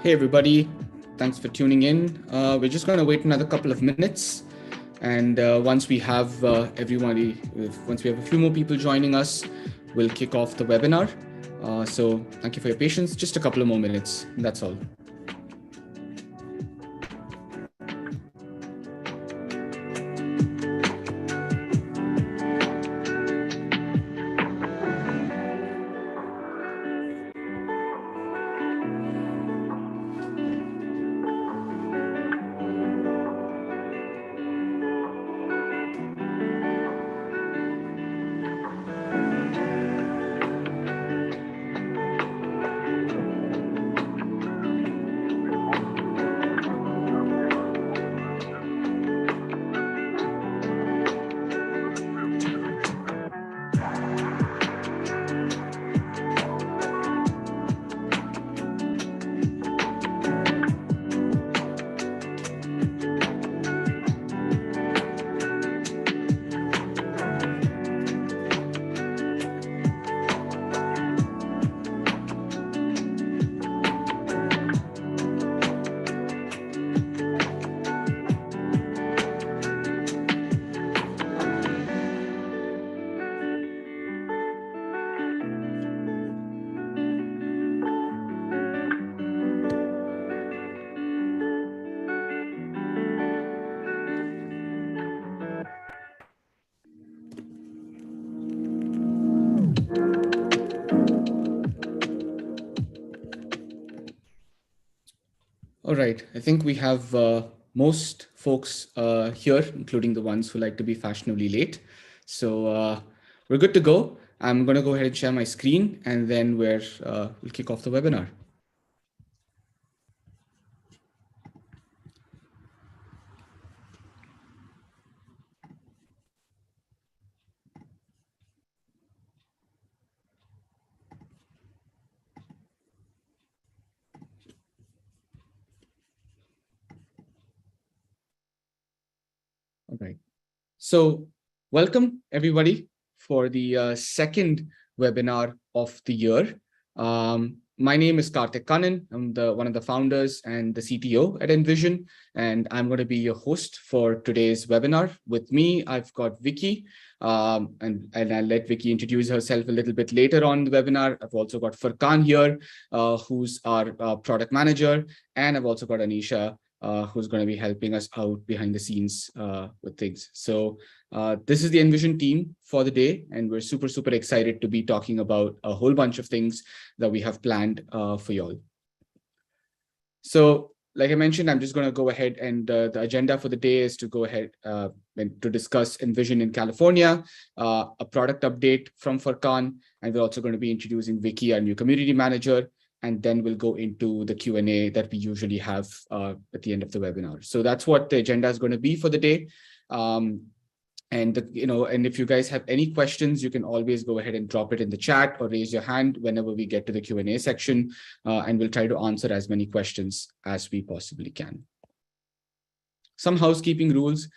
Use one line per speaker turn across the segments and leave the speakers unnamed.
Hey everybody, thanks for tuning in. We're just going to wait another couple of minutes, and once we have once we have a few more people joining us, we'll kick off the webinar. So thank you for your patience. Just a couple of more minutes. That's all. All right, I think we have most folks here, including the ones who like to be fashionably late. So we're good to go. I'm going to go ahead and share my screen, and then we'll kick off the webinar. All right. So welcome everybody for the second webinar of the year. My name is Karthik Kannan. I'm one of the founders and the CTO at Envision, and I'm going to be your host for today's webinar. With me, I've got Vicky, and I'll let Vicky introduce herself a little bit later on in the webinar. I've also got Furkan here, who's our product manager, and I've also got Anisha, who's going to be helping us out behind the scenes with things. So this is the Envision team for the day, and we're super, super excited to be talking about a whole bunch of things that we have planned for y'all. So like I mentioned, I'm just going to go ahead and the agenda for the day is to go ahead and to discuss Envision in California, a product update from Furkan, and we're also going to be introducing Vicky, our new community manager, and then we'll go into the Q&A that we usually have at the end of the webinar. So that's what the agenda is going to be for the day. And if you guys have any questions, you can always go ahead and drop it in the chat or raise your hand whenever we get to the Q&A section, and we'll try to answer as many questions as we possibly can. Some housekeeping rules.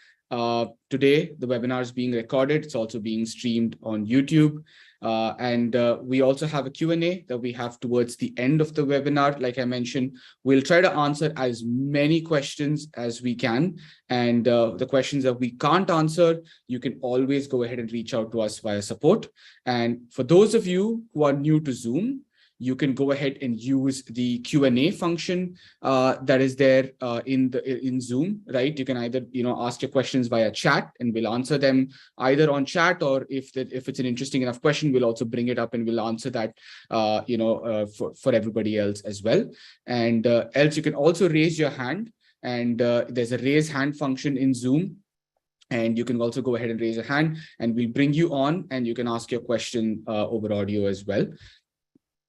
Today, the webinar is being recorded. It's also being streamed on YouTube. And we also have a Q&A that we have towards the end of the webinar. Like I mentioned, we'll try to answer as many questions as we can. And the questions that we can't answer, you can always go ahead and reach out to us via support. And for those of you who are new to Zoom, you can go ahead and use the Q&A function that is there in Zoom, right? You can either ask your questions via chat, and we'll answer them either on chat, or if it's an interesting enough question, we'll also bring it up and we'll answer that for everybody else as well. And else you can also raise your hand, and there's a raise hand function in Zoom. And you can also go ahead and raise a hand, and we'll bring you on, and you can ask your question over audio as well.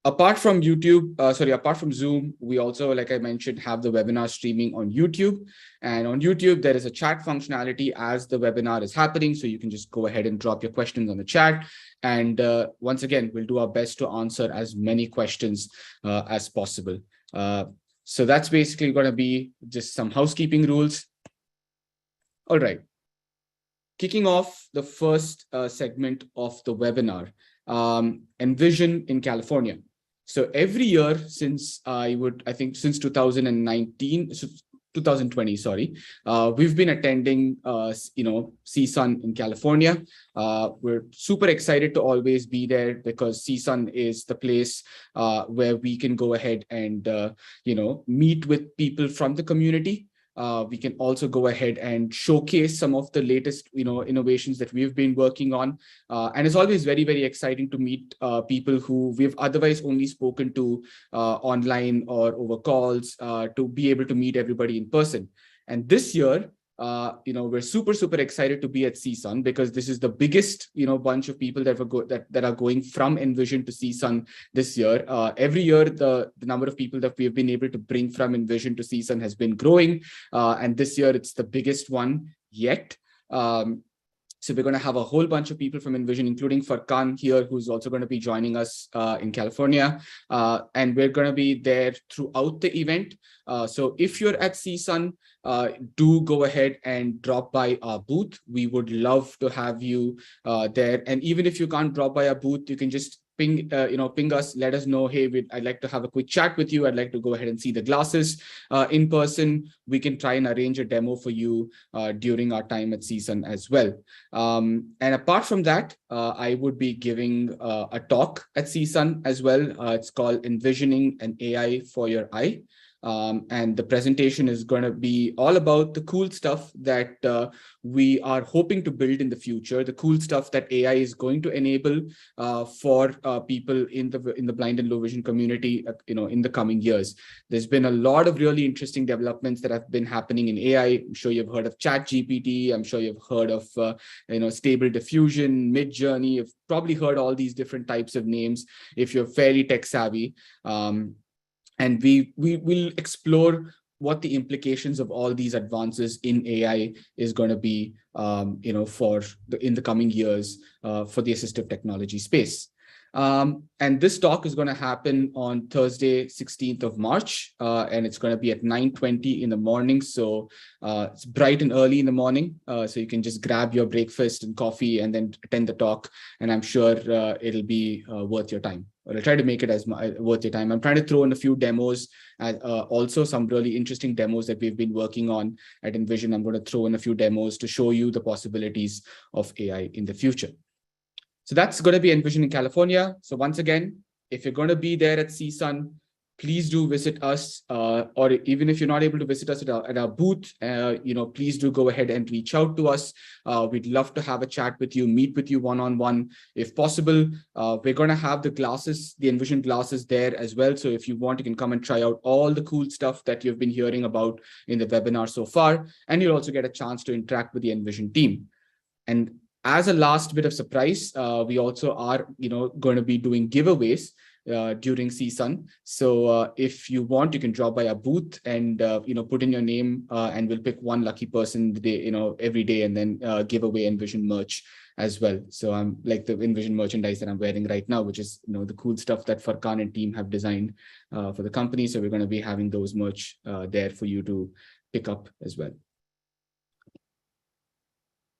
Apart from Zoom, we also, like I mentioned, have the webinar streaming on YouTube. And on YouTube, there is a chat functionality as the webinar is happening. So you can just go ahead and drop your questions on the chat. And once again, we'll do our best to answer as many questions as possible. So that's basically going to be just some housekeeping rules. All right. Kicking off the first segment of the webinar, Envision in California. So every year since since 2020, we've been attending, CSUN in California. We're super excited to always be there because CSUN is the place where we can go ahead and, meet with people from the community. We can also go ahead and showcase some of the latest, innovations that we've been working on. And it's always very, very exciting to meet people who we've otherwise only spoken to online or over calls, to be able to meet everybody in person. And this year, we're super, super excited to be at CSUN because this is the biggest, bunch of people that are going from Envision to CSUN this year. Every year, the number of people that we have been able to bring from Envision to CSUN has been growing. And this year, it's the biggest one yet. So we're going to have a whole bunch of people from Envision, including Furkan here, who's also going to be joining us in California. And we're going to be there throughout the event. So if you're at CSUN, do go ahead and drop by our booth. We would love to have you there. And even if you can't drop by our booth, you can just ping us, let us know, hey, I'd like to have a quick chat with you. I'd like to go ahead and see the glasses in person. We can try and arrange a demo for you during our time at CSUN as well. And apart from that, I would be giving a talk at CSUN as well. It's called Envisioning an AI for Your Eye. And the presentation is going to be all about the cool stuff that we are hoping to build in the future, the cool stuff that AI is going to enable for people in the blind and low vision community, in the coming years. There's been a lot of really interesting developments that have been happening in AI. I'm sure you've heard of ChatGPT. I'm sure you've heard of, Stable Diffusion, Midjourney. You've probably heard all these different types of names if you're fairly tech savvy. And we will explore what the implications of all these advances in AI is going to be, in the coming years for the assistive technology space. And this talk is going to happen on Thursday, 16th of March, and it's going to be at 9:20 in the morning. So it's bright and early in the morning. So you can just grab your breakfast and coffee and then attend the talk. And I'm sure it'll be worth your time. I'll try to make it as worth your time. I'm trying to throw in a few demos, also some really interesting demos that we've been working on at Envision. I'm going to throw in a few demos to show you the possibilities of AI in the future. So that's going to be Envision in California. So once again, if you're going to be there at CSUN, please do visit us, or even if you're not able to visit us at our booth, please do go ahead and reach out to us. We'd love to have a chat with you, meet with you one-on-one if possible. We're going to have the glasses, the Envision glasses there as well. So if you want, you can come and try out all the cool stuff that you've been hearing about in the webinar so far. And you'll also get a chance to interact with the Envision team. And as a last bit of surprise, we also are, going to be doing giveaways during CSUN. So if you want, you can drop by our booth and put in your name, and we'll pick one lucky person the day, every day, and then give away Envision merch as well. So I'm like the Envision merchandise that I'm wearing right now, which is the cool stuff that Farkan and team have designed for the company. So we're going to be having those merch there for you to pick up as well.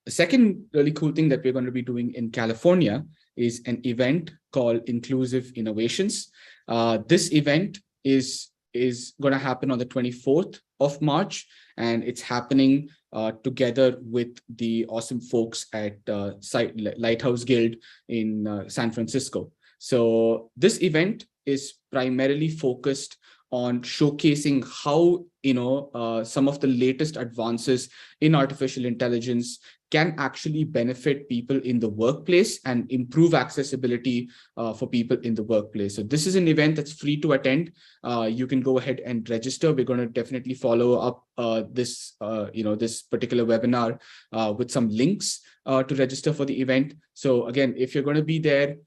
The second really cool thing that we're going to be doing in California is an event called Inclusive Innovations. This event is going to happen on the 24th of March, and it's happening together with the awesome folks at Lighthouse Guild in San Francisco. So this event is primarily focused on showcasing how some of the latest advances in artificial intelligence can actually benefit people in the workplace and improve accessibility for people in the workplace. So this is an event that's free to attend. You can go ahead and register. We're going to definitely follow up this particular webinar with some links to register for the event. So again, if you're going to be there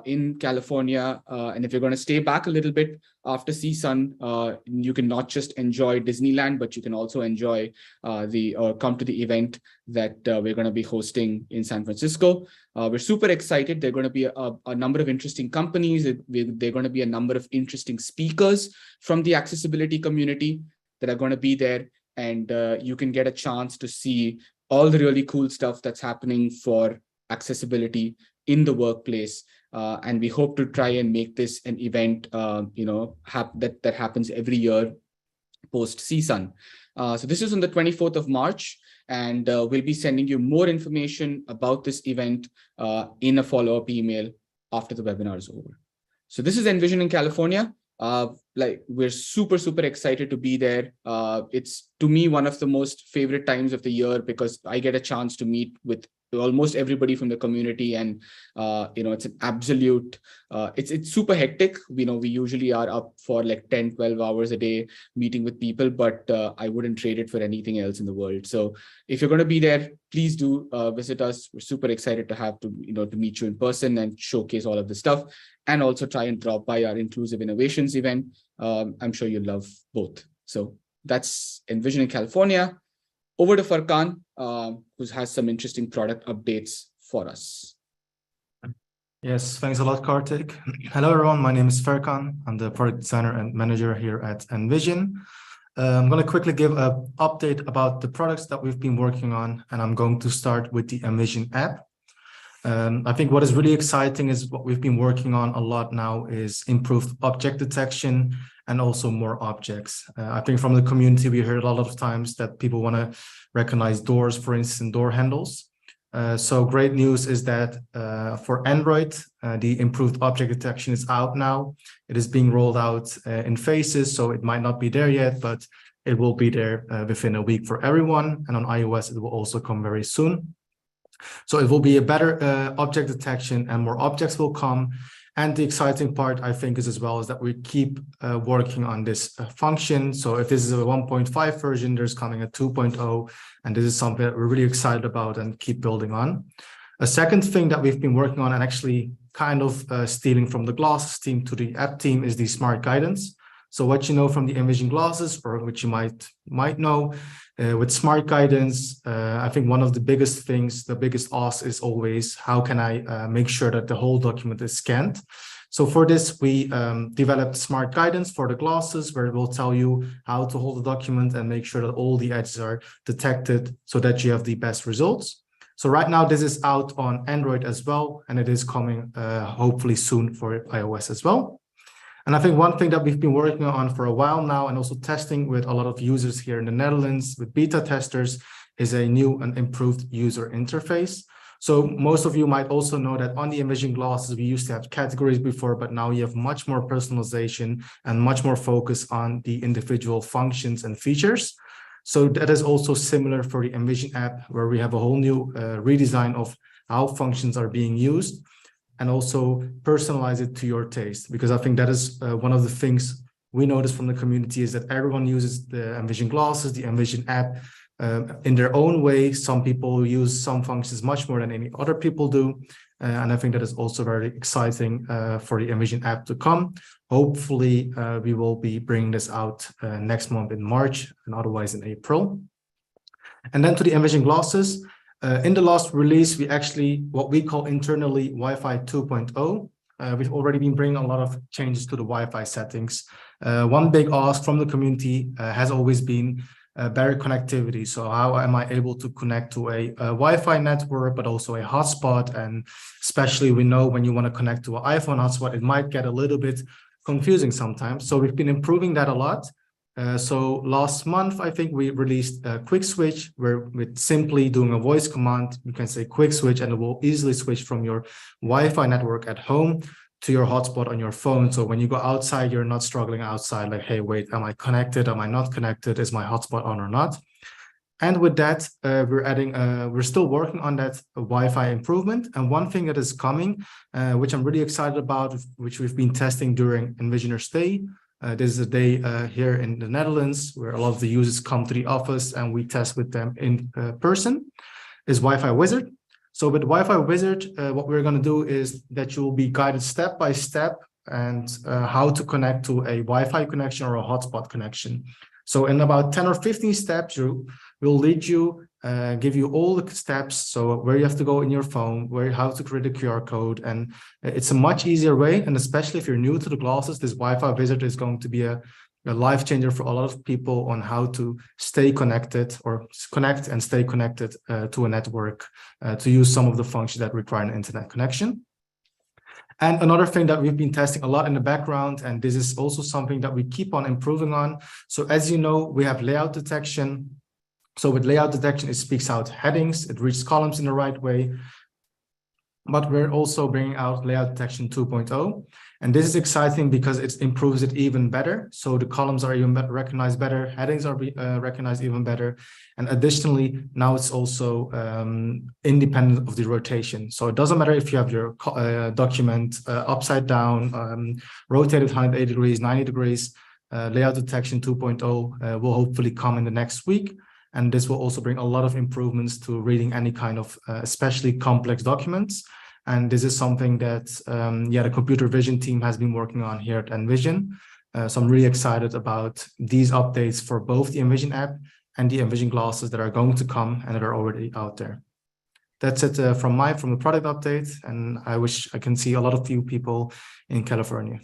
in California, and if you're going to stay back a little bit after CSUN, you can not just enjoy Disneyland, but you can also enjoy come to the event that we're going to be hosting in San Francisco. We're super excited. There are going to be a number of interesting companies. There are going to be a number of interesting speakers from the accessibility community that are going to be there, and you can get a chance to see all the really cool stuff that's happening for accessibility in the workplace. And we hope to try and make this an event, that happens every year post CSUN. So this is on the 24th of March, and we'll be sending you more information about this event in a follow-up email after the webinar is over. So this is Envision in California. We're super, super excited to be there. It's, to me, one of the most favorite times of the year because I get a chance to meet with almost everybody from the community, and it's an absolute it's super hectic. We usually are up for like 10-12 hours a day meeting with people, but I wouldn't trade it for anything else in the world. So if you're going to be there, please do visit us. We're super excited to meet you in person and showcase all of this stuff, and also try and drop by our Inclusive Innovations event. I'm sure you'll love both. So that's Envision in California. Over to Farkan, who has some interesting product updates for us.
Yes, thanks a lot, Kartik. Hello, everyone. My name is Farkan. I'm the product designer and manager here at Envision. I'm going to quickly give an update about the products that we've been working on, and I'm going to start with the Envision app. I think what is really exciting is what we've been working on a lot now is improved object detection and also more objects. I think from the community, we heard a lot of times that people want to recognize doors, for instance, door handles. So great news is that for Android, the improved object detection is out now. It is being rolled out in phases, so it might not be there yet, but it will be there within a week for everyone. And on iOS, it will also come very soon. So it will be a better object detection, and more objects will come. And the exciting part, I think, is as well is that we keep working on this function. So if this is a 1.5 version, there's coming a 2.0, and this is something that we're really excited about and keep building on. A second thing that we've been working on, and actually kind of stealing from the glasses team to the app team, is the smart guidance. So what you know from the Envision glasses, or which you might know, with smart guidance, I think one of the biggest things, the biggest ask is always, how can I make sure that the whole document is scanned? So for this, we developed smart guidance for the glasses, where it will tell you how to hold the document and make sure that all the edges are detected so that you have the best results. So right now, this is out on Android as well, and it is coming hopefully soon for iOS as well. And I think one thing that we've been working on for a while now, and also testing with a lot of users here in the Netherlands with beta testers, is a new and improved user interface. So most of you might also know that on the Envision glasses, we used to have categories before, but now you have much more personalization and much more focus on the individual functions and features. So that is also similar for the Envision app, where we have a whole new redesign of how functions are being used, and also personalize it to your taste. Because I think that is one of the things we notice from the community, is that everyone uses the Envision glasses, the Envision app, in their own way. Some people use some functions much more than any other people do. And I think that is also very exciting for the Envision app to come. Hopefully, we will be bringing this out next month in March, and otherwise in April. And then to the Envision glasses, in the last release, we actually, what we call internally Wi-Fi 2.0. We've already been bringing a lot of changes to the Wi-Fi settings. One big ask from the community has always been better connectivity. So how am I able to connect to a Wi-Fi network, but also a hotspot? And especially we know when you want to connect to an iPhone hotspot, it might get a little bit confusing sometimes. So we've been improving that a lot. So last month, I think we released a quick switch, where with simply doing a voice command, you can say quick switch, and it will easily switch from your Wi-Fi network at home to your hotspot on your phone. So when you go outside, you're not struggling outside, like, hey, wait, am I connected? Am I not connected? Is my hotspot on or not? And with that, we're still working on that Wi-Fi improvement. And one thing that is coming, which I'm really excited about, which we've been testing during Envisioners Day. This is a day here in the Netherlands where a lot of the users come to the office and we test with them in person, is Wi-Fi Wizard. So with Wi-Fi Wizard, what we're going to do is that you will be guided step by step and how to connect to a Wi-Fi connection or a hotspot connection. So in about 10 or 15 steps, we'll lead you, give you all the steps. So where you have to go in your phone, how to create a QR code. And it's a much easier way. And especially if you're new to the glasses, this Wi-Fi Wizard is going to be a life changer for a lot of people on how to stay connected, or connect and stay connected to a network, to use some of the functions that require an internet connection. And another thing that we've been testing a lot in the background, and this is also something that we keep on improving on. So as you know, we have layout detection. So with layout detection, it speaks out headings, it reads columns in the right way. But we're also bringing out layout detection 2.0. And this is exciting because it improves it even better. So the columns are even recognized better, headings are recognized even better. And additionally, now it's also independent of the rotation. So it doesn't matter if you have your document upside down, rotated 180 degrees, 90 degrees, layout detection 2.0 will hopefully come in the next week. And this will also bring a lot of improvements to reading any kind of, especially complex documents. And this is something that, the computer vision team has been working on here at Envision. So I'm really excited about these updates for both the Envision app and the Envision glasses that are going to come and that are already out there. That's it from the product update. And I wish I can see a lot of you people in California.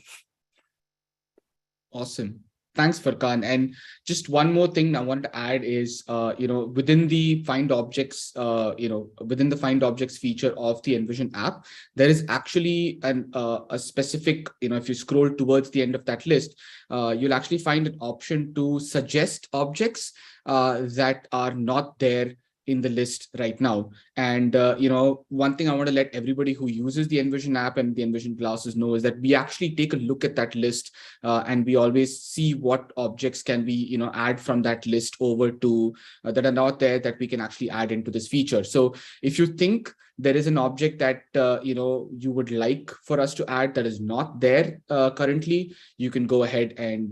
Awesome. Thanks, Furkan. And just one more thing I want to add is, within the Find Objects, within the Find Objects feature of the Envision app, there is actually a specific, if you scroll towards the end of that list, you'll actually find an option to suggest objects that are not there in the list right now. And, one thing I want to let everybody who uses the Envision app and the Envision glasses know is that we actually take a look at that list and we always see what objects can we, add from that list over to that are not there that we can actually add into this feature. So if you think there is an object that, you would like for us to add that is not there currently, you can go ahead and,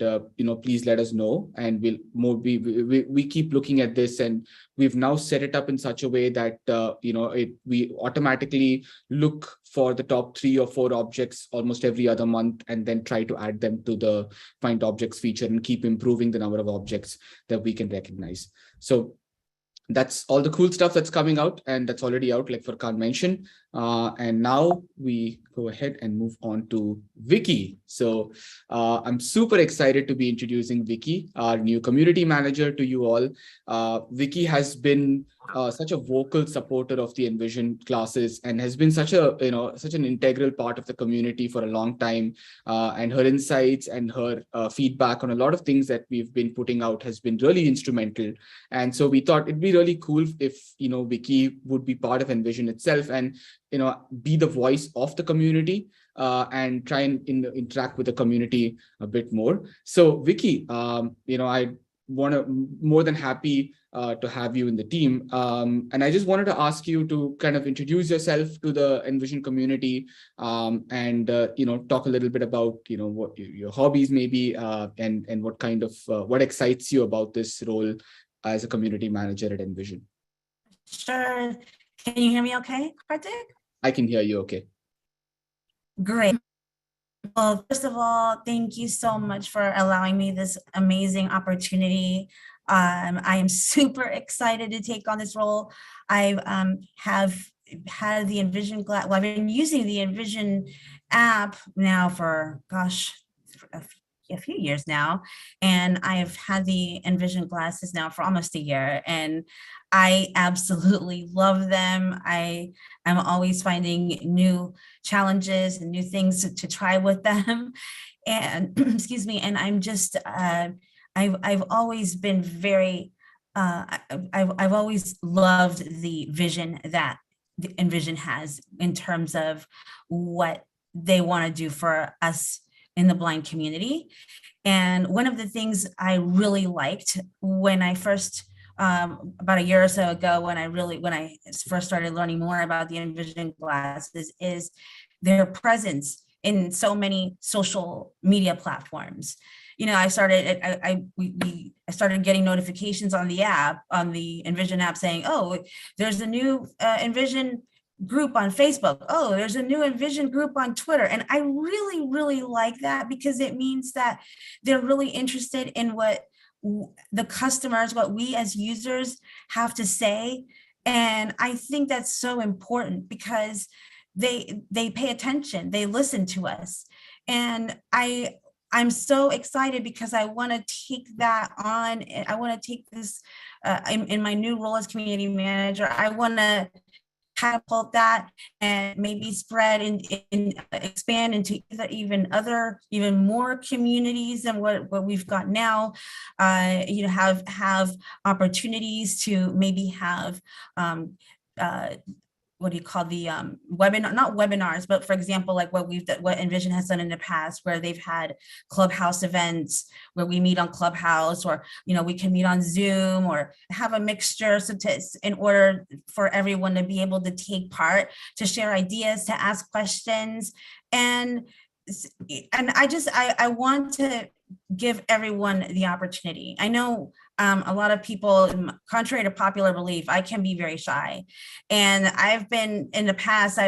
please let us know. And we keep looking at this, and we've now set it up in such a way that, we automatically look for the top 3 or 4 objects almost every other month, and then try to add them to the Find Objects feature and keep improving the number of objects that we can recognize. So that's all the cool stuff that's coming out, and that's already out, like Furkan mentioned. And now we go go ahead and move on to Vicky. So I'm super excited to be introducing Vicky, our new community manager, to you all. Vicky has been such a vocal supporter of the Envision classes and has been such a such an integral part of the community for a long time. And her insights and her feedback on a lot of things that we've been putting out has been really instrumental. And so we thought it'd be really cool if Vicky would be part of Envision itself and be the voice of the community and try and interact with the community a bit more. So Vicky, I want to more than happy to have you in the team. And I just wanted to ask you to kind of introduce yourself to the Envision community and talk a little bit about what your hobbies maybe and what kind of what excites you about this role as a community manager at Envision.
Sure. Can you hear me okay, Karthik?
I can hear you okay.
Great. Well, first of all, thank you so much for allowing me this amazing opportunity. I am super excited to take on this role. I have had the Envision well, I've been using the Envision app now for, gosh, a few years now, and I've had the Envision glasses now for almost a year, and I absolutely love them. I am always finding new challenges and new things to try with them. And excuse me, and I'm just I've always been very I've always loved the vision that the Envision has in terms of what they want to do for us in the blind community. And one of the things I really liked when I first about a year or so ago, when I first started learning more about the Envision glasses, is their presence in so many social media platforms. I started getting notifications on the app, on the Envision app, saying, "Oh, there's a new Envision group on Facebook. Oh, there's a new Envision group on Twitter." And I really, really like that, because it means that they're really interested in what the customers, what we as users have to say. And I think that's so important, because they pay attention, they listen to us. And I'm so excited, because I want to take that on. I want to take this in my new role as community manager. I want to catapult that and maybe spread and expand into even more communities than what we've got now. Have opportunities to maybe have what do you call the webinar, not webinars, but for example, like what Envision has done in the past, where they've had Clubhouse events where we meet on Clubhouse, or we can meet on Zoom, or have a mixture, in order for everyone to be able to take part, to share ideas, to ask questions. And I want to give everyone the opportunity. I know a lot of people, contrary to popular belief, I can be very shy, and I've been in the past.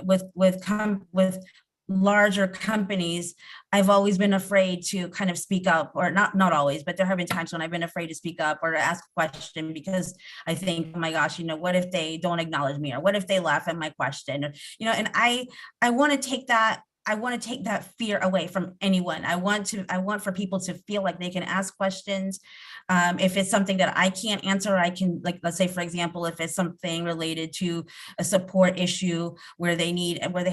With larger companies, I've always been afraid to kind of speak up, or not always, but there have been times when I've been afraid to speak up or to ask a question, because I think, oh my gosh, what if they don't acknowledge me, or what if they laugh at my question, and I want to take that. I want to take that fear away from anyone. I want for people to feel like they can ask questions. If it's something that I can't answer, I can, like, let's say, for example, if it's something related to a support issue where they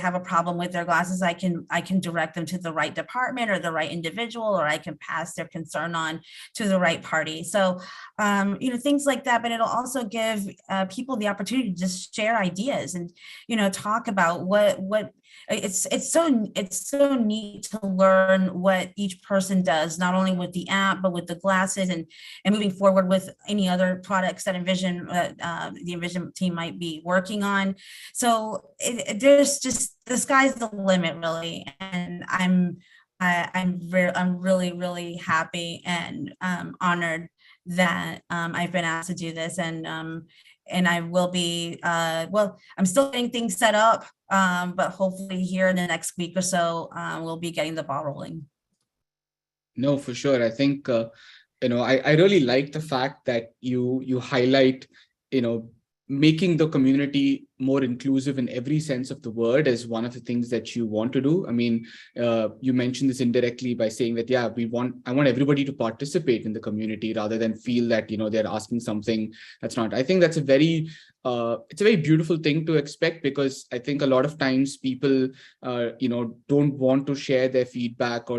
have a problem with their glasses, I can direct them to the right department or the right individual, or I can pass their concern on to the right party. So, things like that. But it'll also give people the opportunity to just share ideas and, talk about what it's so neat to learn what each person does, not only with the app, but with the glasses, and moving forward with any other products that the Envision team might be working on. So there's just, the sky's the limit, really. And I'm really, really happy and honored that I've been asked to do this, and I will be, I'm still getting things set up, but hopefully here in the next week or so, we'll be getting the ball rolling.
No, for sure. I think, I really like the fact that you highlight, making the community more inclusive in every sense of the word is one of the things that you want to do. I mean, you mentioned this indirectly by saying that, yeah, I want everybody to participate in the community rather than feel that, they're asking something that's not. I think that's it's a very beautiful thing to expect, because I think a lot of times people, don't want to share their feedback or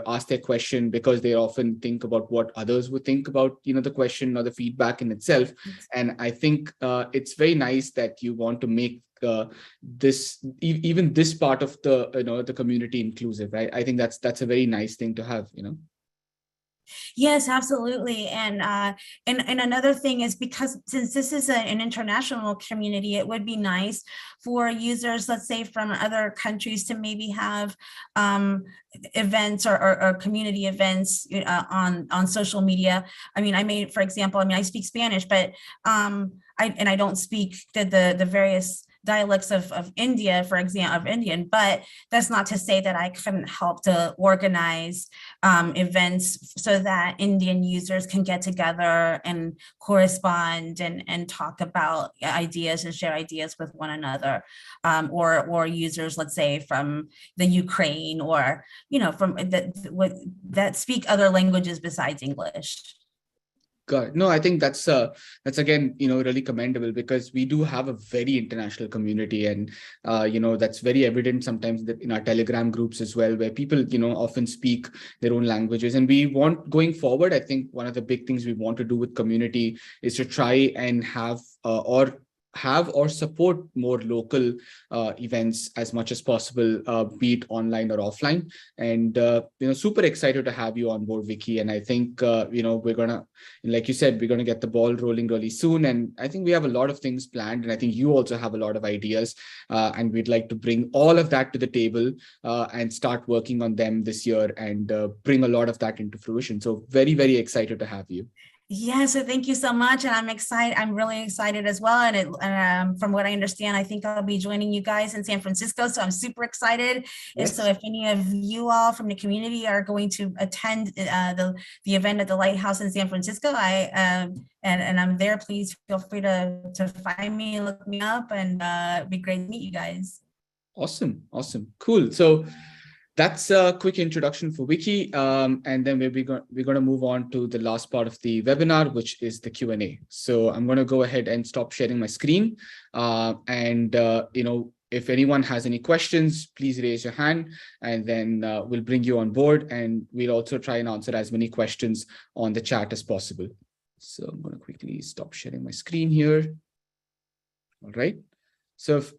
ask their question, because they often think about what others would think about, the question or the feedback in itself. And I think it's very nice that you want to make even this part of the community inclusive, right? I think that's a very nice thing to have.
Yes, absolutely. And another thing is, because since this is an international community, it would be nice for users, let's say from other countries, to maybe have events or community events on social media. I mean, for example, I speak Spanish, but I don't speak the various dialects of India, for example, of Indian, but that's not to say that I couldn't help to organize events so that Indian users can get together and correspond and talk about ideas and share ideas with one another, or users, let's say from the Ukraine, or from that speak other languages besides English.
Got it. No, I think that's again, really commendable, because we do have a very international community, and that's very evident sometimes in our Telegram groups as well, where people often speak their own languages. And we want, going forward, I think one of the big things we want to do with community is to try and have or support more local events as much as possible, be it online or offline. And super excited to have you on board, Vicky. And I think we're gonna, like you said, we're gonna get the ball rolling really soon. And I think we have a lot of things planned, and I think you also have a lot of ideas, and we'd like to bring all of that to the table and start working on them this year, and bring a lot of that into fruition. So very, very excited to have you.
Yeah, so thank you so much, and I'm excited. I'm really excited as well. And from what I understand, I think I'll be joining you guys in San Francisco, so I'm super excited.
Yes.
If any of you all from the community are going to attend the event at the Lighthouse in San Francisco, and I'm there, please feel free to find me, look me up, and it'd be great to meet you guys.
Awesome, cool. So that's a quick introduction for Wiki, and then we're going to move on to the last part of the webinar, which is the Q&A. So I'm going to go ahead and stop sharing my screen, and if anyone has any questions, please raise your hand, and then we'll bring you on board, and we'll also try and answer as many questions on the chat as possible. So I'm going to quickly stop sharing my screen here. All right. So if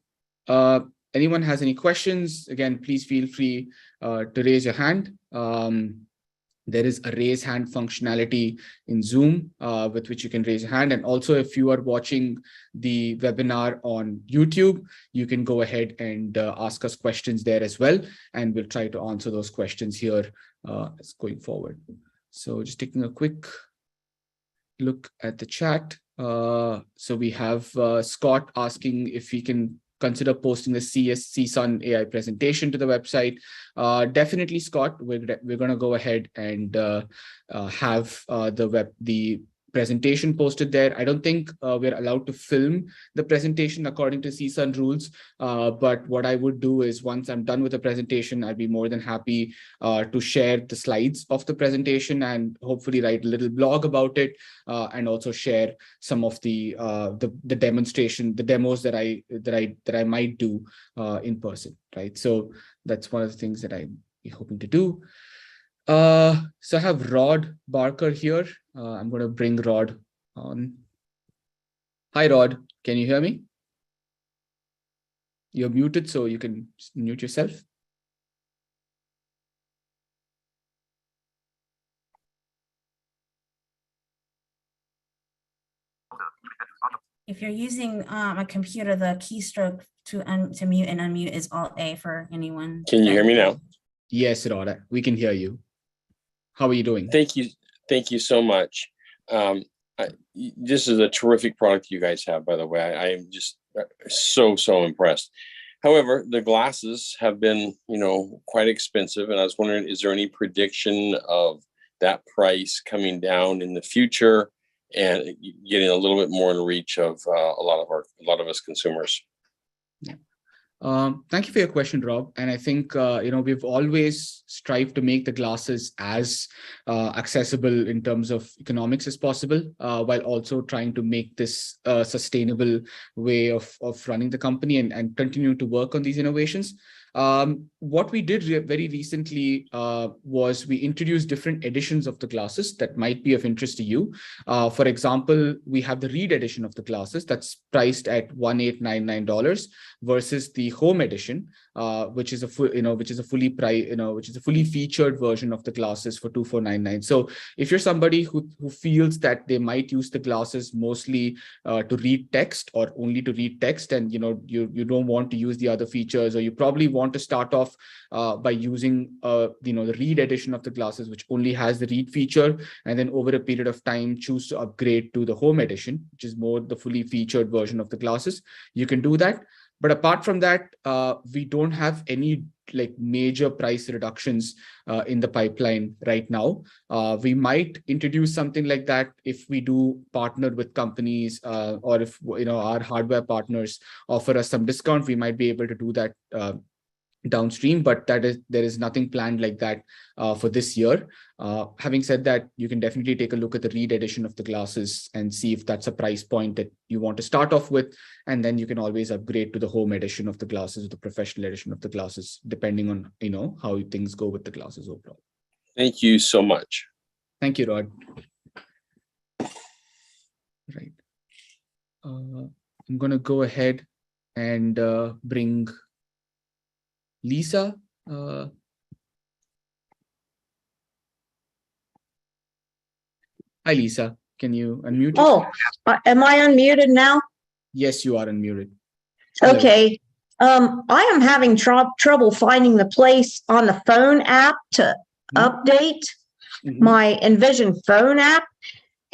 anyone has any questions, again, please feel free to raise your hand. There is a raise hand functionality in Zoom with which you can raise your hand. And also, if you are watching the webinar on YouTube, you can go ahead and ask us questions there as well. And we'll try to answer those questions here as going forward. So just taking a quick look at the chat. So we have Scott asking if we can consider posting the CSUN AI presentation to the website. Definitely, Scott. We're going to go ahead and have the presentation posted there. I don't think we're allowed to film the presentation according to CSUN rules, but what I would do is, once I'm done with the presentation, I'd be more than happy to share the slides of the presentation and hopefully write a little blog about it, and also share some of the demos that I might do in person, right? So that's one of the things that I'm hoping to do. So I have Rod Barker here. I'm going to bring Rod on. Hi, Rod. Can you hear me? You're muted, so you can mute yourself.
If you're using a computer, the keystroke to mute and unmute is Alt-A for anyone.
Can you hear me now?
Yes, Rod, we can hear you. How are you doing?
Thank you so much. This is a terrific product you guys have, by the way. I am just so impressed. However, the glasses have been, quite expensive, and I was wondering, is there any prediction of that price coming down in the future? and getting a little bit more in reach of a lot of us consumers.
Thank you for your question, Rob. And I think, we've always strived to make the glasses as accessible in terms of economics as possible, while also trying to make this a sustainable way of running the company and continuing to work on these innovations. What we did very recently was we introduced different editions of the glasses that might be of interest to you. For example, we have the Read edition of the glasses that's priced at $1899 versus the Home edition, which is a fully featured version of the glasses for $2499. So if you're somebody who feels that they might use the glasses mostly to read text or only to read text, and you don't want to use the other features, or you probably want to start off by using the Read edition of the glasses, which only has the read feature, and then over a period of time choose to upgrade to the Home edition, which is more the fully featured version of the glasses, you can do that. But apart from that, we don't have any major price reductions in the pipeline right now. We might introduce something like that if we do partner with companies, or if our hardware partners offer us some discount, we might be able to do that downstream, but there is nothing planned like that for this year. Having said that, you can definitely take a look at the Read edition of the glasses and see if that's a price point that you want to start off with, and then you can always upgrade to the Home edition of the glasses or the Professional edition of the glasses, depending on how things go with the glasses overall.
Thank you so much.
Thank you, Rod. Right. I'm going to go ahead and bring Lisa. Hi, Lisa. Can you unmute?
Oh, am I unmuted now?
Yes, you are unmuted. Hello.
Okay. I am having trouble finding the place on the phone app to update my Envision phone app.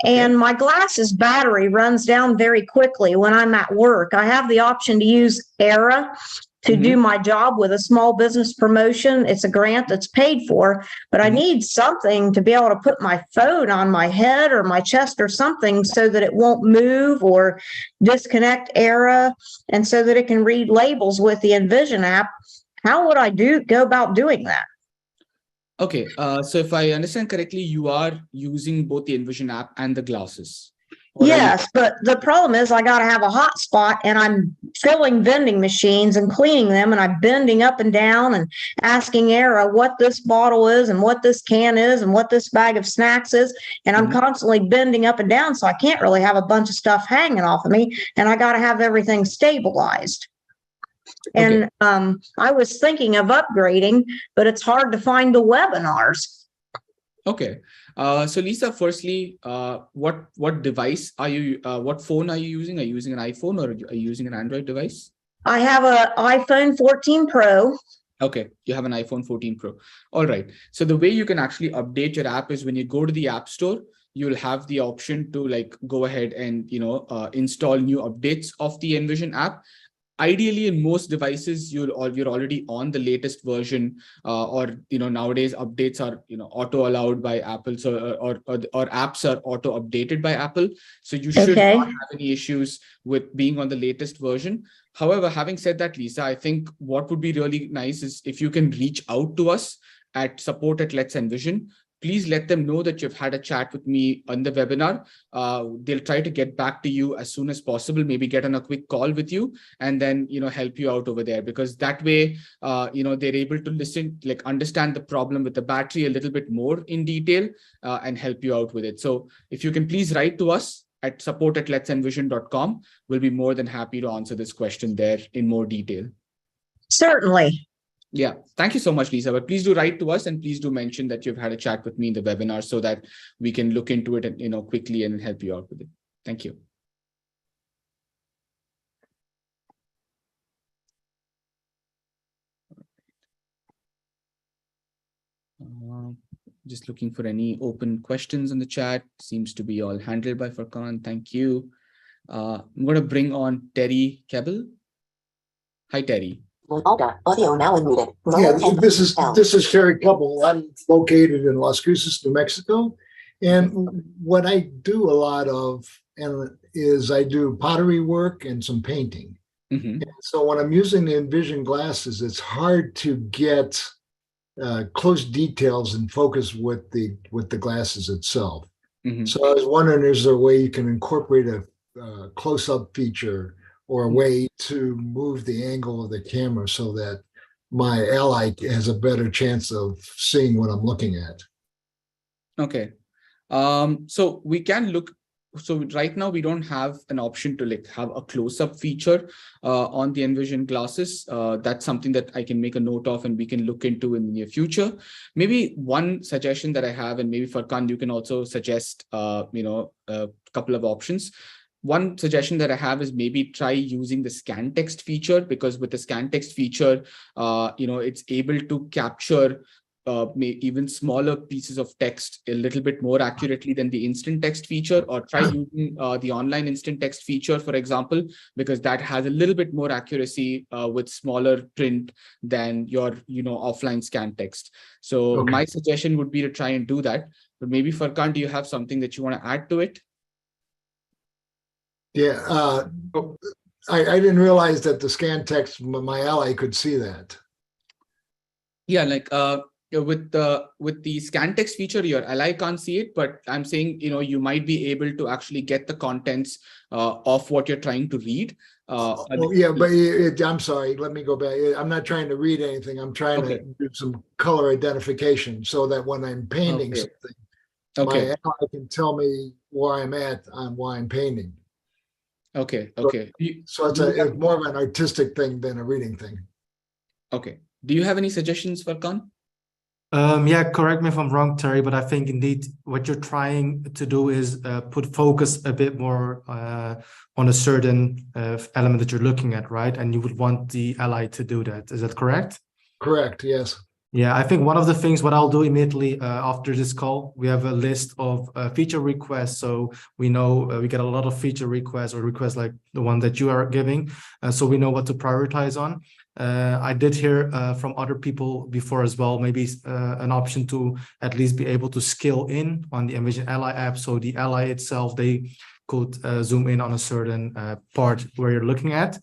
And my glasses battery runs down very quickly when I'm at work. I have the option to use Era to do my job with a small business promotion. It's a grant that's paid for, but I need something to be able to put my phone on my head or my chest or something so that it won't move or disconnect Era, and so that it can read labels with the Envision app. How would I go about doing that?
Okay, so if I understand correctly, you are using both the Envision app and the glasses.
Yes, but the problem is I got to have a hotspot, and I'm filling vending machines and cleaning them, and I'm bending up and down and asking Era what this bottle is and what this can is and what this bag of snacks is. And I'm constantly bending up and down, so I can't really have a bunch of stuff hanging off of me, and I got to have everything stabilized. And I was thinking of upgrading, but it's hard to find the webinars.
Okay. So Lisa, firstly, what device are you, what phone are you using? Are you using an iPhone or are you using an Android device?
I have an iPhone 14 Pro.
Okay, you have an iPhone 14 Pro. All right. So the way you can actually update your app is when you go to the App Store, you'll have the option to go ahead and, install new updates of the Envision app. Ideally, in most devices, you're already on the latest version, or nowadays updates are auto allowed by Apple, so or apps are auto updated by Apple. So you should not have any issues with being on the latest version. However, having said that, Lisa, I think what would be really nice is if you can reach out to us at support@letsenvision. Please let them know that you've had a chat with me on the webinar. They'll try to get back to you as soon as possible, maybe get on a quick call with you, and then, help you out over there, because that way, they're able to listen, understand the problem with the battery a little bit more in detail, and help you out with it. So if you can please write to us at support@letsenvision.com, we'll be more than happy to answer this question there in more detail.
Certainly.
Yeah, thank you so much, Lisa. But please do write to us, and please do mention that you've had a chat with me in the webinar so that we can look into it and quickly and help you out with it. Thank you. Just looking for any open questions in the chat. Seems to be all handled by Furkan. Thank you. I'm going to bring on Terry Kebbel. Hi, Terry.
Audio now unmuted. Yeah, this is Terry Kebbel. I'm located in Las Cruces, New Mexico, And what I do a lot of is I do pottery work and some painting.
Mhm.
So when I'm using the Envision glasses, it's hard to get close details and focus with the glasses itself.
Mhm.
So I was wondering, is there a way you can incorporate a close-up feature or a way to move the angle of the camera so that my ally has a better chance of seeing what I'm looking at?
Okay. So we can look. So right now we don't have an option to like have a close-up feature on the Envision glasses. That's something that I can make a note of and we can look into in the near future. Maybe one suggestion that I have, and maybe Furkan, you can also suggest, a couple of options. One suggestion that I have is maybe try using the scan text feature, because with the scan text feature, it's able to capture even smaller pieces of text a little bit more accurately than the instant text feature, or try using the online instant text feature, for example, because that has a little bit more accuracy with smaller print than your, offline scan text. So
Okay.
my suggestion would be to try and do that. But maybe Furkan, do you have something that you want to add to it?
Yeah, I didn't realize that the scan text, my ally could see that.
Yeah, like with the scan text feature, your ally can't see it, but I'm saying, you might be able to actually get the contents of what you're trying to read.
Yeah, but I'm sorry, let me go back. I'm not trying to read anything. I'm trying to do some color identification so that when I'm painting something, my ally can tell me where I'm at on why I'm painting.
Okay.
So it's more of an artistic thing than a reading thing.
Okay. Do you have any suggestions, Furkan?
Yeah, correct me if I'm wrong, Terry, but I think indeed what you're trying to do is put focus a bit more on a certain element that you're looking at, right? And you would want the ally to do that. Is that correct?
Correct, yes.
Yeah, I think one of the things, what I'll do immediately after this call, we have a list of feature requests. So we know we get a lot of feature requests or requests like the one that you are giving. So we know what to prioritize on. I did hear from other people before as well, maybe an option to at least be able to scale in on the Envision Ally app. So the Ally itself, they could zoom in on a certain part where you're looking at.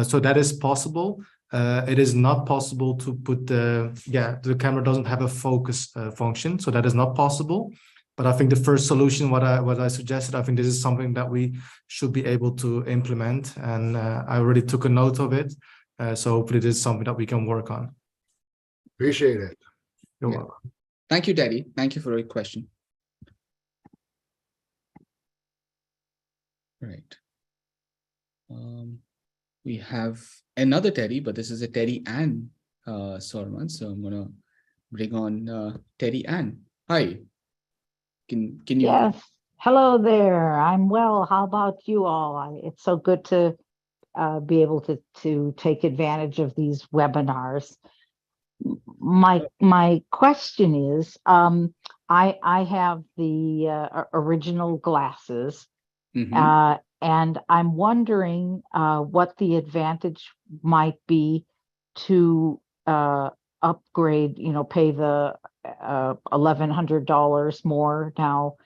So that is possible. It is not possible to put the camera doesn't have a focus function, so that is not possible. But I think the first solution, what I suggested, I think this is something that we should be able to implement, and I already took a note of it. So hopefully this is something that we can work on.
Appreciate it.
You're welcome.
Thank you, Daddy. Thank you for your question. Right. We have another Terry, but this is a Terry Ann Sorman. So I'm gonna bring on Terry Ann. Hi. Can you?
Yes. Hello there. I'm well. How about you all? It's so good to be able to take advantage of these webinars. My question is, I have the original glasses.
Mhm.
And I'm wondering what the advantage might be to upgrade, pay the $1,100 more now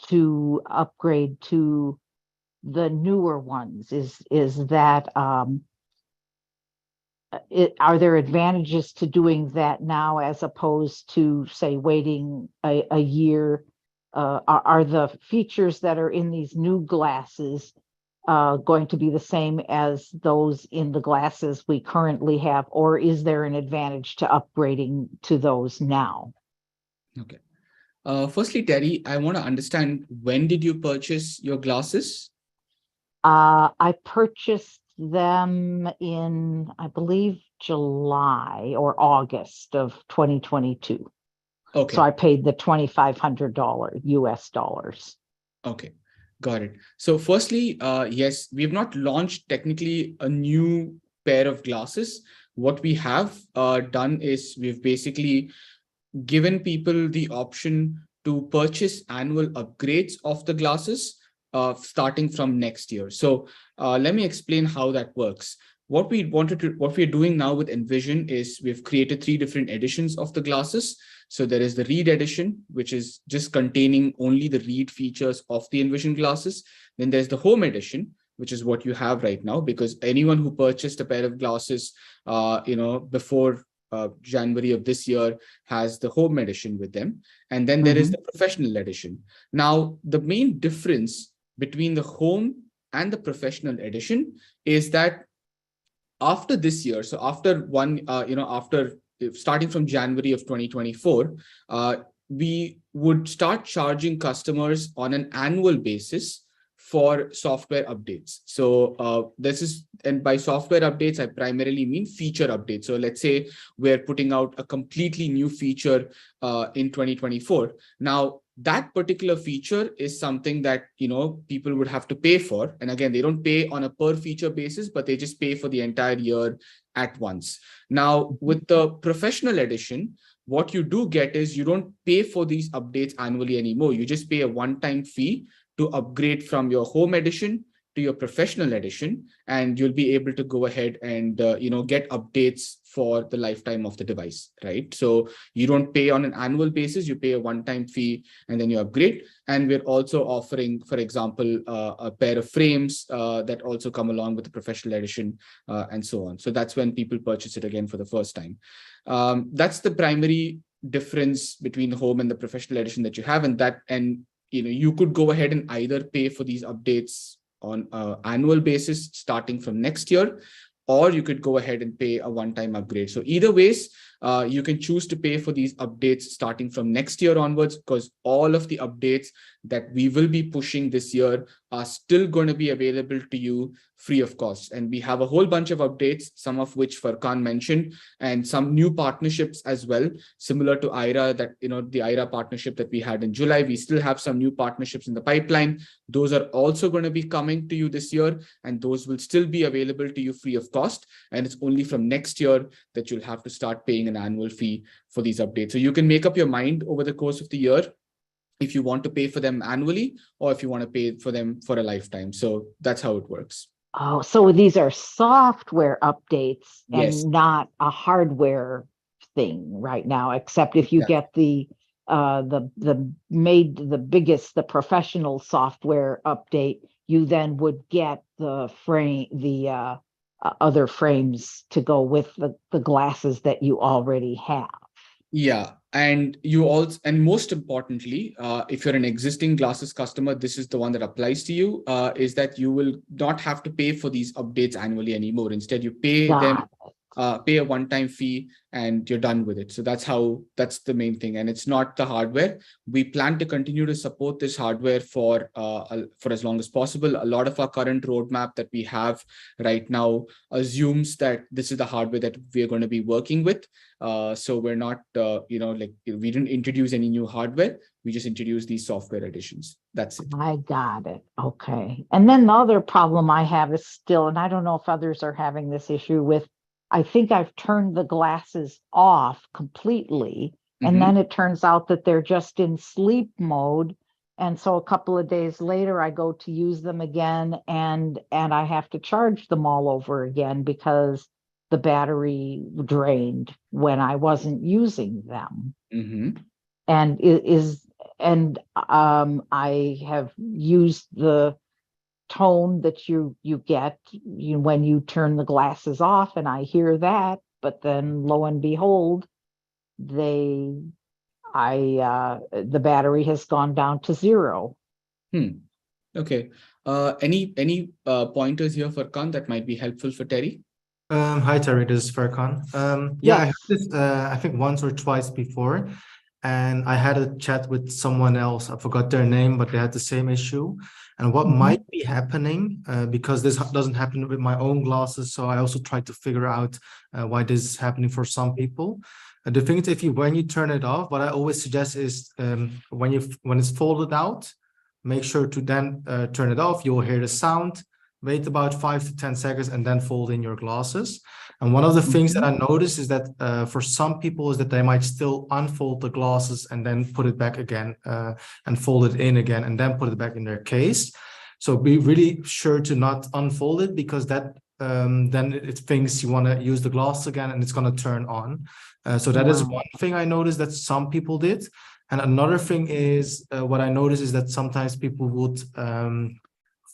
to upgrade to the newer ones. Is that are there advantages to doing that now as opposed to, say, waiting a year? Are the features that are in these new glasses going to be the same as those in the glasses we currently have, or is there an advantage to upgrading to those now?
Okay. Firstly, Terry, I want to understand, when did you purchase your glasses?
I purchased them in, I believe, July or August of 2022.
Okay.
So I paid the $2,500 US dollars.
Okay, got it. So firstly, yes, we have not launched technically a new pair of glasses. What we have done is we've basically given people the option to purchase annual upgrades of the glasses starting from next year. So let me explain how that works. what we're doing now with Envision is we've created 3 different editions of the glasses. So there is the Read edition, which is just containing only the read features of the Envision glasses. Then there's the Home edition, which is what you have right now, because anyone who purchased a pair of glasses, before January of this year has the Home edition with them. And then there is the Professional edition. Now, the main difference between the Home and the Professional edition is that after this year, so after starting from January of 2024, we would start charging customers on an annual basis for software updates. So and by software updates, I primarily mean feature updates. So let's say we're putting out a completely new feature in 2024. Now, that particular feature is something that, people would have to pay for. And again, they don't pay on a per feature basis, but they just pay for the entire year at once. Now, with the Professional edition, what you do get is you don't pay for these updates annually anymore. You just pay a one-time fee to upgrade from your Home edition to your Professional edition, and you'll be able to go ahead and get updates for the lifetime of the device, right? So you don't pay on an annual basis, you pay a one-time fee and then you upgrade. And we're also offering, for example, a pair of frames that also come along with the Professional edition and so on. So that's when people purchase it again for the first time. That's the primary difference between the Home and the Professional edition that you have. And you could go ahead and either pay for these updates on an annual basis starting from next year, or you could go ahead and pay a one-time upgrade. So either ways, you can choose to pay for these updates starting from next year onwards, because all of the updates that we will be pushing this year are still going to be available to you free of cost. And we have a whole bunch of updates, some of which Farkan mentioned, and some new partnerships as well, similar to IRA, the IRA partnership that we had in July. We still have some new partnerships in the pipeline. Those are also going to be coming to you this year, and those will still be available to you free of cost. And it's only from next year that you'll have to start paying an annual fee for these updates. So you can make up your mind over the course of the year if you want to pay for them annually or if you want to pay for them for a lifetime. So that's how it works.
Oh, so these are software updates
Yes.
and not a hardware thing right now, except if you get the Professional software update, you then would get the other frames to go with the glasses that you already have.
Yeah. And most importantly, if you're an existing glasses customer, this is the one that applies to you, is that you will not have to pay for these updates annually anymore. Instead, you pay a one-time fee and you're done with it. So that's the main thing. And it's not the hardware. We plan to continue to support this hardware for as long as possible. A lot of our current roadmap that we have right now assumes that this is the hardware that we're going to be working with. So we're not, we didn't introduce any new hardware. We just introduced these software additions. That's it.
I got it. Okay. And then the other problem I have is still, and I don't know if others are having this issue with, I think I've turned the glasses off completely, and then it turns out that they're just in sleep mode. And so a couple of days later, I go to use them again, and I have to charge them all over again because the battery drained when I wasn't using them. And I have used the tone that you get when you turn the glasses off, and I hear that, but then lo and behold, the battery has gone down to 0.
Okay. Any pointers here for Khan that might be helpful for Terry?
Hi Terry, this is Farkan. I heard this I think once or twice before, and I had a chat with someone else. I forgot their name, but they had the same issue. And what might be happening, because this doesn't happen with my own glasses, so I also tried to figure out why this is happening for some people. The thing is, when you turn it off, what I always suggest is when it's folded out, make sure to then turn it off. You'll hear the sound. Wait about 5 to 10 seconds and then fold in your glasses. And one of the things that I noticed is that for some people is that they might still unfold the glasses and then put it back again and fold it in again and then put it back in their case. So be really sure to not unfold it, because that then it thinks you want to use the glass again and it's going to turn on. So that is
Wow.
one thing I noticed that some people did. And another thing is what I noticed is that sometimes people would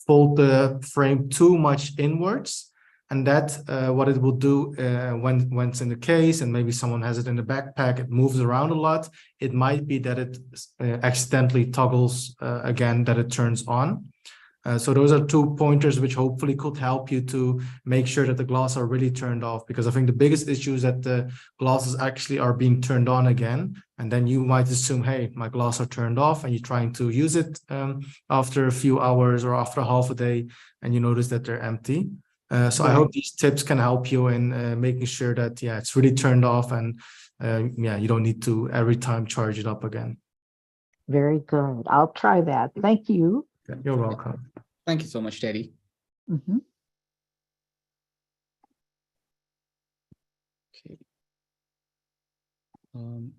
fold the frame too much inwards. And that what it will do when it's in the case and maybe someone has it in the backpack, it moves around a lot. It might be that it accidentally toggles again, that it turns on. So those are 2 pointers which hopefully could help you to make sure that the glasses are really turned off, because I think the biggest issue is that the glasses actually are being turned on again. And then you might assume, hey, my glasses are turned off, and you're trying to use it after a few hours or after half a day, and you notice that they're empty. So I hope these tips can help you in making sure that, yeah, it's really turned off, and yeah, you don't need to every time charge it up again.
Very good. I'll try that. Thank you.
You're welcome.
Thank you so much, Teddy.
Mhm.
Okay.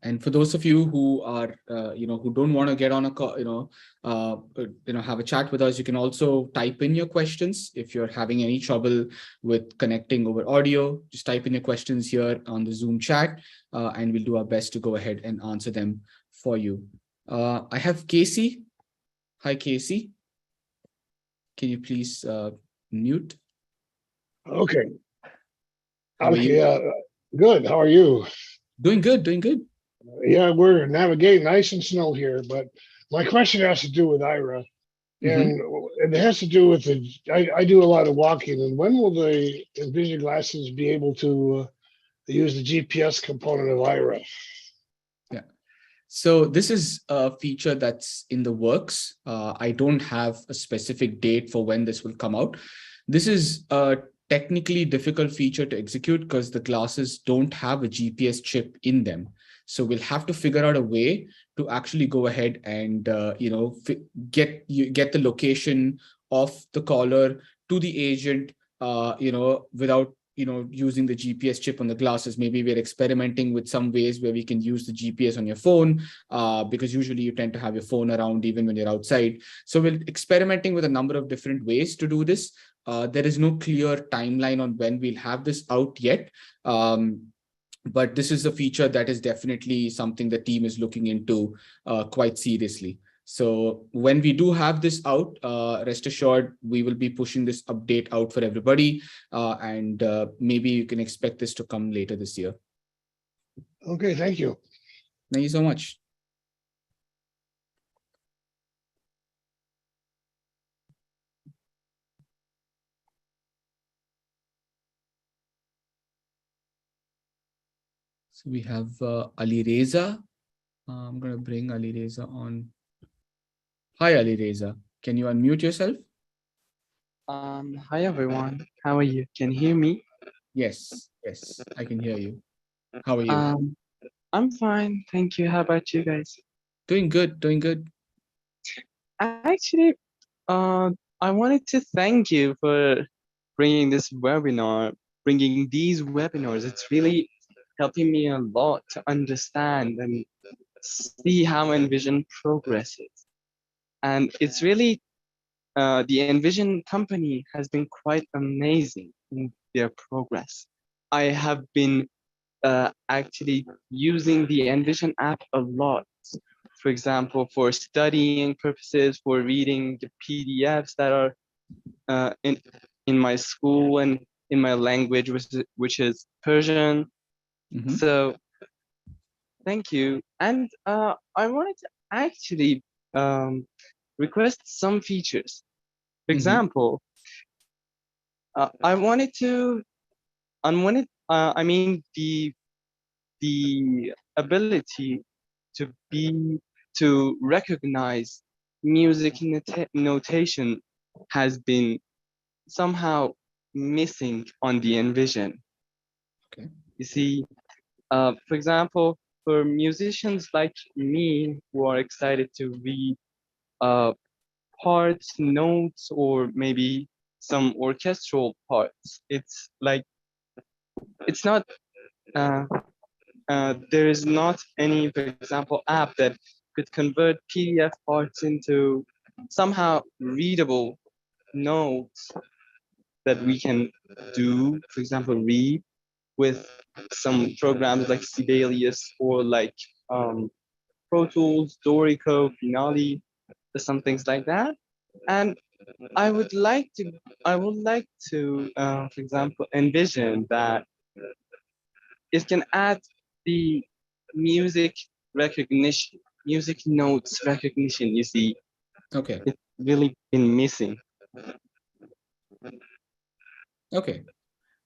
And for those of you who are, who don't want to get on a call, have a chat with us, you can also type in your questions. If you're having any trouble with connecting over audio, just type in your questions here on the Zoom chat, and we'll do our best to go ahead and answer them for you. I have Casey. Hi, Casey. Can you please mute?
Okay.
How are you?
Good. How are you?
Doing good, doing good.
Yeah, we're navigating ice and snow here, but my question has to do with IRA, and it has to do with I do a lot of walking, and when will the Envision glasses be able to use the GPS component of IRA?
Yeah. So this is a feature that's in the works. I don't have a specific date for when this will come out. This is a technically difficult feature to execute because the glasses don't have a GPS chip in them. So we'll have to figure out a way to actually go ahead and get the location of the caller to the agent, without using the GPS chip on the glasses. Maybe we're experimenting with some ways where we can use the GPS on your phone, because usually you tend to have your phone around even when you're outside. So we're experimenting with a number of different ways to do this. There is no clear timeline on when we'll have this out yet. But this is a feature that is definitely something the team is looking into quite seriously. So when we do have this out, rest assured, we will be pushing this update out for everybody. And maybe you can expect this to come later this year.
Okay, thank you.
Thank you so much. So we have Ali Reza. I'm going to bring Ali Reza on. Hi, Ali Reza. Can you unmute yourself?
Hi everyone. How are you? Can you hear me?
Yes, I can hear you. How are you?
I'm fine, thank you. How about you guys?
Doing good, doing good.
Actually, I wanted to thank you for bringing these webinars. It's really helping me a lot to understand and see how Envision progresses. And it's really, the Envision company has been quite amazing in their progress. I have been actually using the Envision app a lot. For example, for studying purposes, for reading the PDFs that are in my school and in my language, which is Persian. So thank you. And I wanted to actually request some features. For example, I mean the ability to recognize music notation has been somehow missing on the Envision.
Okay.
You see, for example, for musicians like me who are excited to read parts, notes, or maybe some orchestral parts, it's like it's not. There is not any, for example, app that could convert PDF parts into somehow readable notes that we can do, for example, read with some programs like Sibelius or like Pro Tools, Dorico, Finale, some things like that. And I would like to, for example, envision that it can add the music recognition, music notes recognition. You see,
Okay.
it's really been missing.
Okay.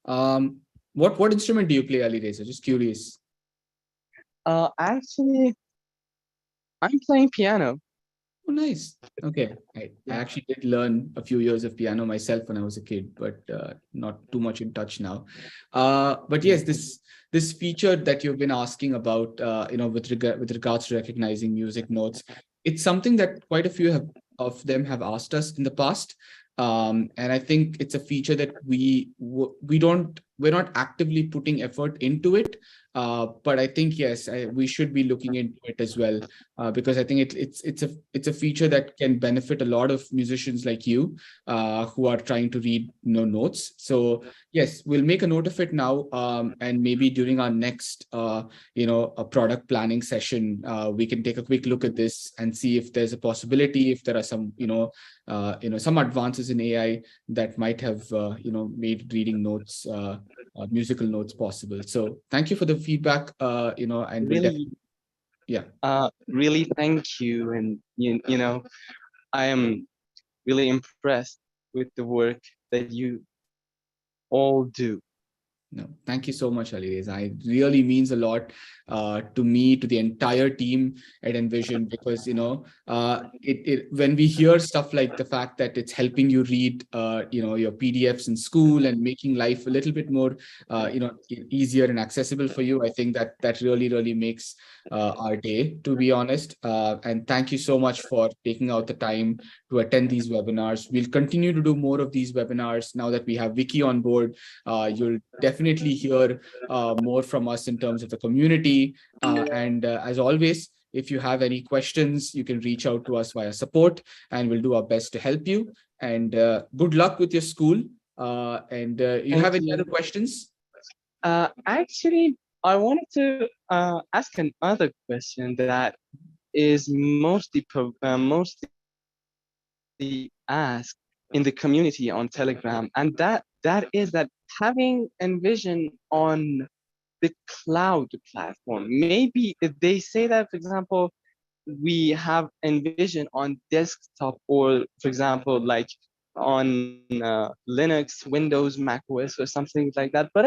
What instrument do you play, Ali Reza? Just curious.
Actually, I'm playing piano.
Oh, nice. Okay. I actually did learn a few years of piano myself when I was a kid, but not too much in touch now. But yes, this feature that you've been asking about, with regards to recognizing music notes, it's something that quite a few of them have asked us in the past. And I think it's a feature that we're not actively putting effort into it. But I think, yes, we should be looking into it as well, because I think it's a feature that can benefit a lot of musicians like you, who are trying to read notes. So yes, we'll make a note of it now, and maybe during our next a product planning session, we can take a quick look at this and see if there's a possibility, if there are some some advances in AI that might have made reading notes, musical notes possible. So thank you for the feedback, and we'll
Really, really thank you. And I am really impressed with the work that you all do.
No, thank you so much, Ali Reza. It really means a lot to me, to the entire team at Envision, because when we hear stuff like the fact that it's helping you read your PDFs in school and making life a little bit more easier and accessible for you, I think that really makes our day, to be honest. And thank you so much for taking out the time to attend these webinars. We'll continue to do more of these webinars now that we have Vicky on board. You'll definitely hear more from us in terms of the community. And as always, if you have any questions, you can reach out to us via support, and we'll do our best to help you. And good luck with your school. And you have any other questions?
Actually, I wanted to ask another question that is mostly asked in the community on Telegram, and that is that having Envision on the cloud platform, maybe if they say that, for example, we have Envision on desktop, or for example, like on Linux, Windows, Mac OS, or something like that. But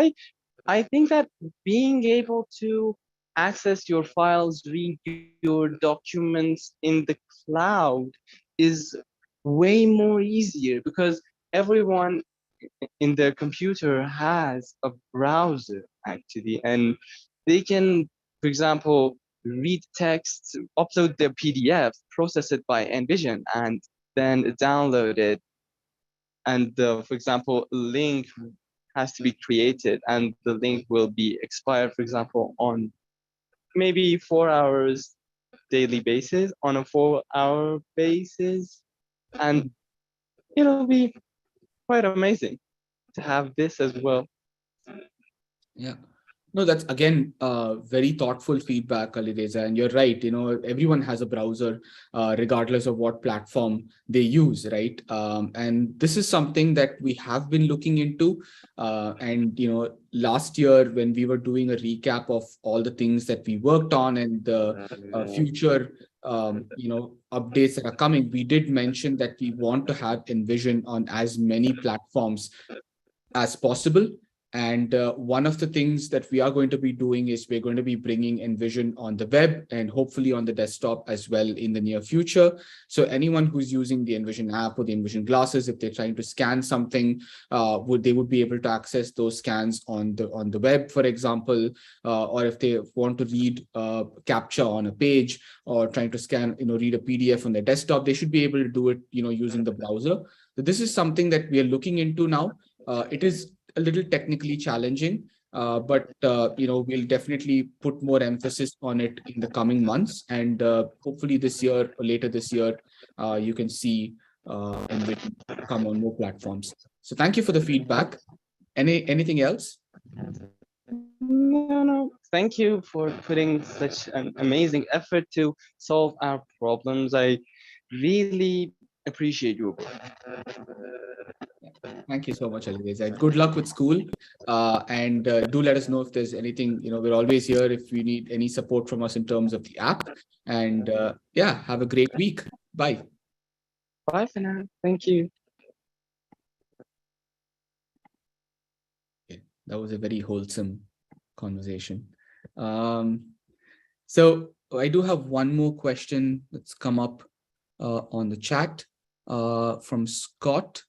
I think that being able to access your files, read your documents in the cloud is way more easier, because everyone in their computer has a browser actually, and they can, for example, read text, upload their PDF, process it by Envision, and then download it. And for example, a link has to be created, and the link will be expired, for example, on maybe 4 hours daily basis, on a 4-hour basis. And it'll be quite amazing to have this as well.
Yeah. No, that's again very thoughtful feedback, Ali Reza, and you're right. Everyone has a browser, regardless of what platform they use, right? And this is something that we have been looking into. And last year when we were doing a recap of all the things that we worked on and the future, updates that are coming, we did mention that we want to have Envision on as many platforms as possible. And one of the things that we are going to be doing is we're going to be bringing Envision on the web and hopefully on the desktop as well in the near future. So anyone who's using the Envision app or the Envision glasses, if they're trying to scan something, they would be able to access those scans on the web, for example, or if they want to read capture on a page or trying to scan, read a PDF on their desktop, they should be able to do it, using the browser. So this is something that we are looking into now. It is a little technically challenging, but we'll definitely put more emphasis on it in the coming months, and hopefully this year or later this year, you can see Envision come on more platforms. So thank you for the feedback. Anything else?
No. Thank you for putting such an amazing effort to solve our problems. I really appreciate your work.
Thank you so much, Alireza. Good luck with school. And do let us know if there's anything, we're always here if you need any support from us in terms of the app. And yeah, have a great week. Bye.
Bye for now. Thank you.
Okay, that was a very wholesome conversation. So I do have one more question that's come up on the chat from Scott.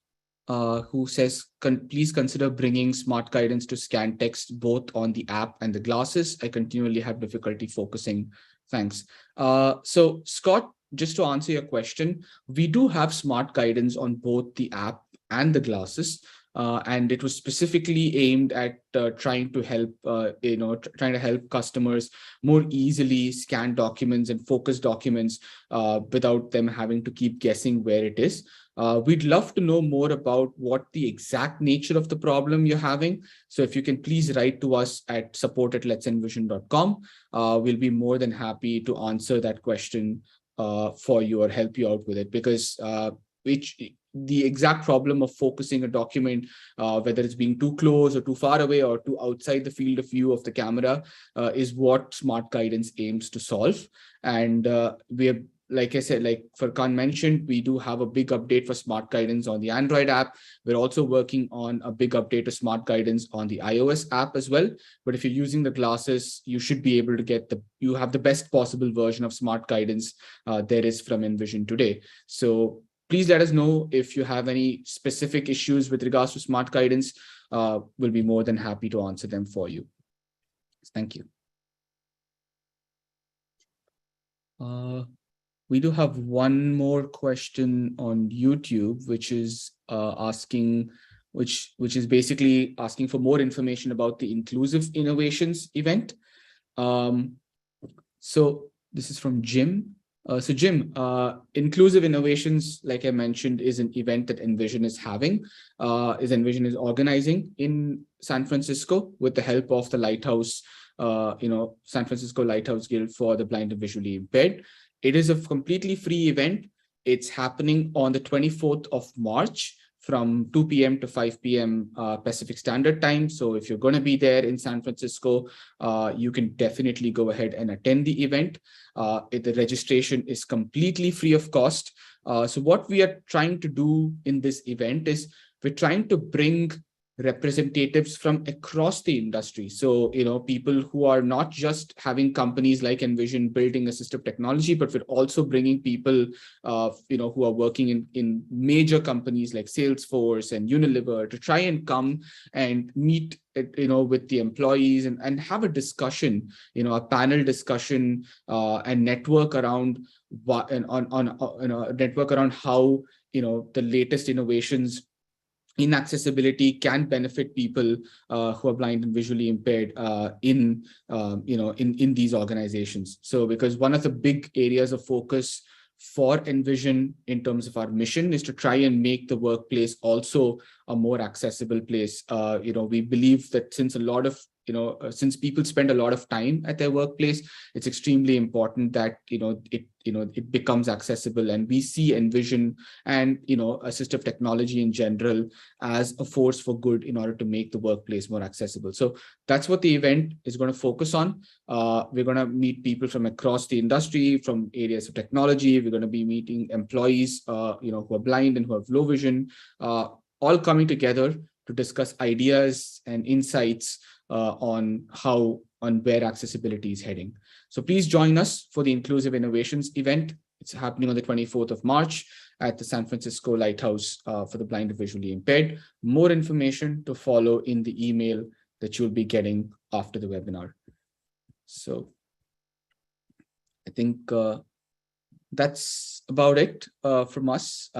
Who says, please consider bringing smart guidance to scan text both on the app and the glasses. I continually have difficulty focusing. Thanks. So Scott, just to answer your question, we do have smart guidance on both the app and the glasses. And it was specifically aimed at trying to help customers more easily scan documents and focus documents without them having to keep guessing where it is. We'd love to know more about what the exact nature of the problem you're having. So if you can please write to us at support@letsenvision.com. We'll be more than happy to answer that question for you or help you out with it, because the exact problem of focusing a document, whether it's being too close or too far away or too outside the field of view of the camera, is what smart guidance aims to solve. And we're, like I said, like Furkan mentioned, we do have a big update for smart guidance on the Android app. We're also working on a big update to smart guidance on the iOS app as well. But if you're using the glasses, you should be able to you have the best possible version of smart guidance there is from Envision today. So please let us know if you have any specific issues with regards to smart guidance. We'll be more than happy to answer them for you. Thank you. We do have one more question on YouTube, which is which is basically asking for more information about the Inclusive Innovations event. So this is from Jim. So Jim, Inclusive Innovations, like I mentioned, is an event that Envision is having, Envision is organizing in San Francisco with the help of the Lighthouse, San Francisco Lighthouse Guild for the Blind and Visually Impaired. It is a completely free event. It's happening on the 24th of March from 2 p.m. to 5 p.m. Pacific Standard Time. So if you're going to be there in San Francisco, you can definitely go ahead and attend the event. The registration is completely free of cost. So what we are trying to do in this event is we're trying to bring representatives from across the industry. So, people who are not just having companies like Envision building assistive technology, but we're also bringing people, who are working in major companies like Salesforce and Unilever to try and come and meet, with the employees and have a discussion, a panel discussion and network around network around how, the latest innovations in accessibility can benefit people who are blind and visually impaired in these organizations. So because one of the big areas of focus for Envision in terms of our mission is to try and make the workplace also a more accessible place. We believe that since since people spend a lot of time at their workplace, it's extremely important that it becomes accessible. And we see Envision and assistive technology in general as a force for good in order to make the workplace more accessible. So that's what the event is going to focus on. We're going to meet people from across the industry, from areas of technology. We're going to be meeting employees who are blind and who have low vision, all coming together to discuss ideas and insights on where accessibility is heading. So please join us for the Inclusive Innovations event. It's happening on the 24th of March at the San Francisco Lighthouse for the blind and visually impaired. More information to follow in the email that you'll be getting after the webinar. So I think that's about it from us.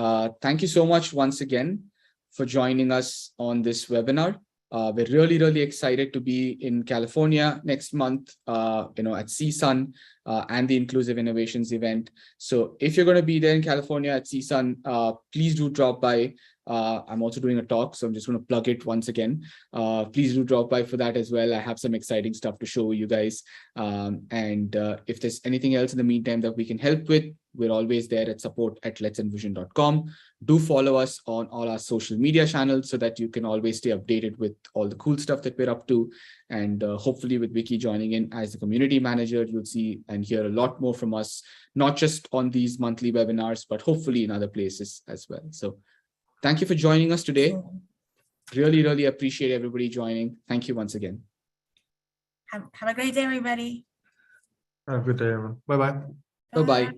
Thank you so much once again for joining us on this webinar. We're really, really excited to be in California next month, at CSUN and the Inclusive Innovations event. So if you're going to be there in California at CSUN, please do drop by. I'm also doing a talk, so I'm just going to plug it once again. Please do drop by for that as well. I have some exciting stuff to show you guys. And if there's anything else in the meantime that we can help with, we're always there at support@letsenvision.com. Do follow us on all our social media channels so that you can always stay updated with all the cool stuff that we're up to. And hopefully with Vicky joining in as the community manager, you'll see and hear a lot more from us, not just on these monthly webinars, but hopefully in other places as well. So thank you for joining us today. Really, really appreciate everybody joining. Thank you once again.
Have a great day, everybody.
Have a good day, everyone. Bye-bye.
Bye-bye.